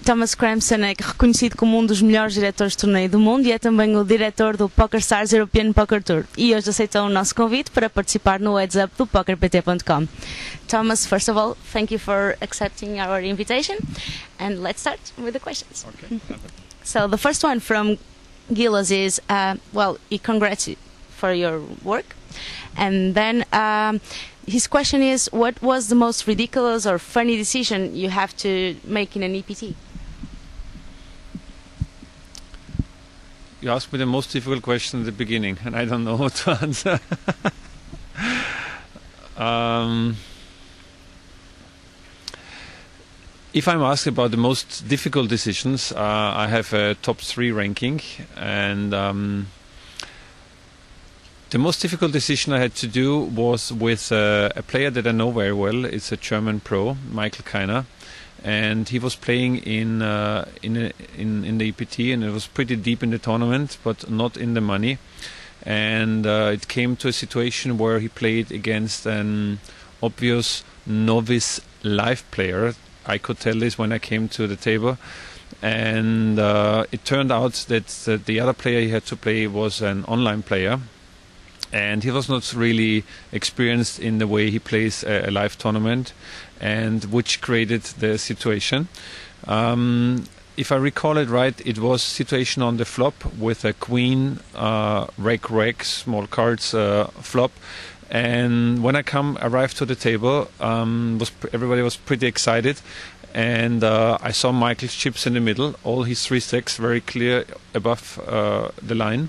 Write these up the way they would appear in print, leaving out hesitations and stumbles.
Thomas Kremser é reconhecido como um dos melhores diretores de torneio do mundo e é também o diretor do PokerStars European Poker Tour. E hoje aceitou o nosso convite para participar no Heads Up do PokerPT.com. Thomas, first of all, thank you for accepting our invitation. And let's start with the questions. Okay. So the first one from Gilles is, well, he congrats you for your work. And then his question is, what was the most ridiculous or funny decision you have to make in an EPT? You asked me the most difficult question at the beginning, and I don't know what to answer. If I'm asked about the most difficult decisions, I have a top 3 ranking, and the most difficult decision I had to do was with a player that I know very well. It's a German pro, Michael Keiner, and he was playing in the EPT, and it was pretty deep in the tournament, but not in the money. And it came to a situation where he played against an obvious novice live player. I could tell this when I came to the table. And it turned out that the other player he had to play was an online player. And he was not really experienced in the way he plays a live tournament, and which created the situation. If I recall it right, it was situation on the flop with a queen, reg, small cards flop. And when I arrived to the table, everybody was pretty excited. And I saw Michael's chips in the middle, all his 3 stacks very clear above the line.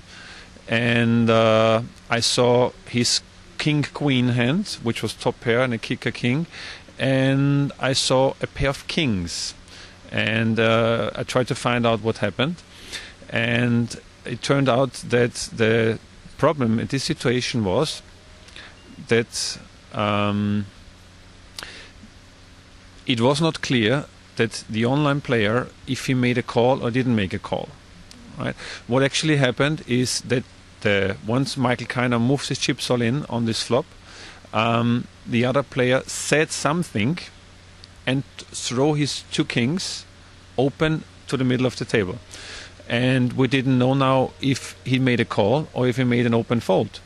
And I saw his king-queen hand, which was top pair, and a kicker-king. And I saw a pair of kings. And I tried to find out what happened. And it turned out that the problem in this situation was that it was not clear that the online player, if he made a call or didn't make a call. Right? What actually happened is that once Michael Keiner moves his chips all in on this flop, the other player said something and throw his 2 kings open to the middle of the table. And we didn't know now if he made a call or if he made an open fold.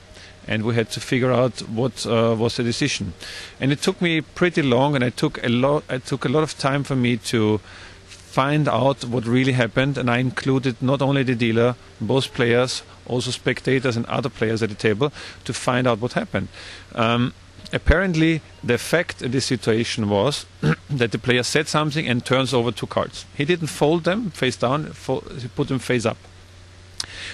And we had to figure out what was the decision. And it took me pretty long, and it took a lot of time for me to find out what really happened, and I included not only the dealer, both players, also spectators and other players at the table to find out what happened. Apparently, the fact in this situation was that the player said something and turns over 2 cards. He didn't fold them face down, he put them face up.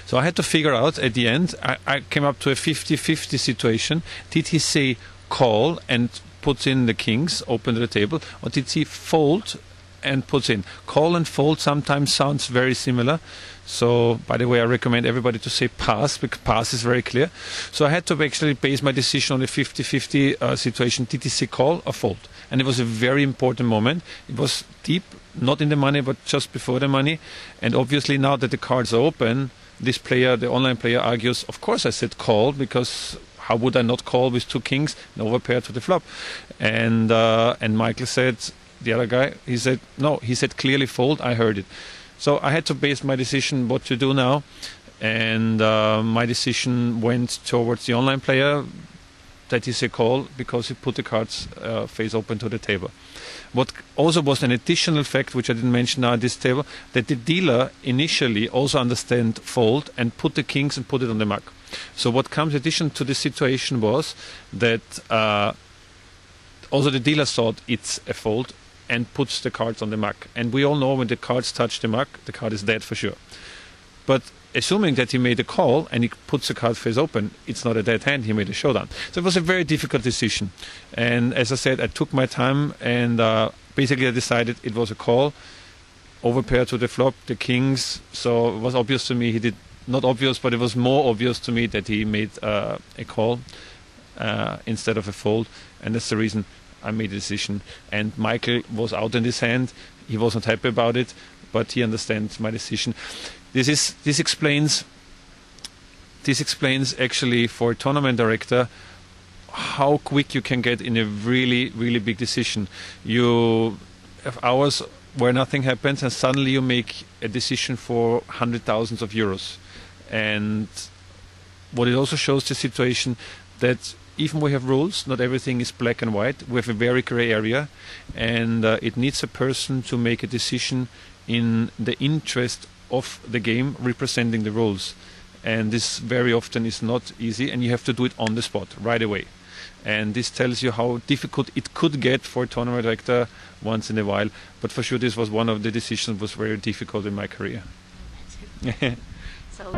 So I had to figure out at the end, I came up to a 50-50 situation. Did he say call and puts in the kings open to the table, or did he fold and puts in? Call and fold sometimes sounds very similar. So, by the way, I recommend everybody to say pass, because pass is very clear. So I had to actually base my decision on a 50-50 situation. Did he say call or fold? And it was a very important moment. It was deep, not in the money, but just before the money. And obviously now that the cards are open, this player, the online player, argues, of course I said call, because how would I not call with 2 kings and overpair to the flop? And Michael said, the other guy, he said, no, he said clearly fold, I heard it. So I had to base my decision what to do now, and my decision went towards the online player, that is a call, because he put the cards face open to the table. What also was an additional fact, which I didn't mention now at this table, that the dealer initially also understand fold and put the kings and put it on the mug. So what comes in addition to the situation was that also the dealer thought it's a fold and puts the cards on the mug. And we all know when the cards touch the mug, the card is dead for sure. But assuming that he made a call and he puts the card face open, it's not a dead hand, he made a showdown. So it was a very difficult decision. And as I said, I took my time, and basically I decided it was a call, overpair to the flop, the kings. So it was obvious to me, he did, not obvious, but it was more obvious to me that he made a call instead of a fold. And that's the reason I made a decision. And Michael was out in his hand, he wasn't happy about it, but he understands my decision. This explains actually for a tournament director how quick you can get in a really big decision. You have hours where nothing happens, and suddenly you make a decision for hundred thousands of euros. And what it also shows the situation that even we have rules, not everything is black and white. We have a very gray area, and it needs a person to make a decision in the interest of the game, representing the rules. And this very often is not easy, and you have to do it on the spot, right away. And this tells you how difficult it could get for a tournament director once in a while. But for sure, this was one of the decisions that was very difficult in my career. So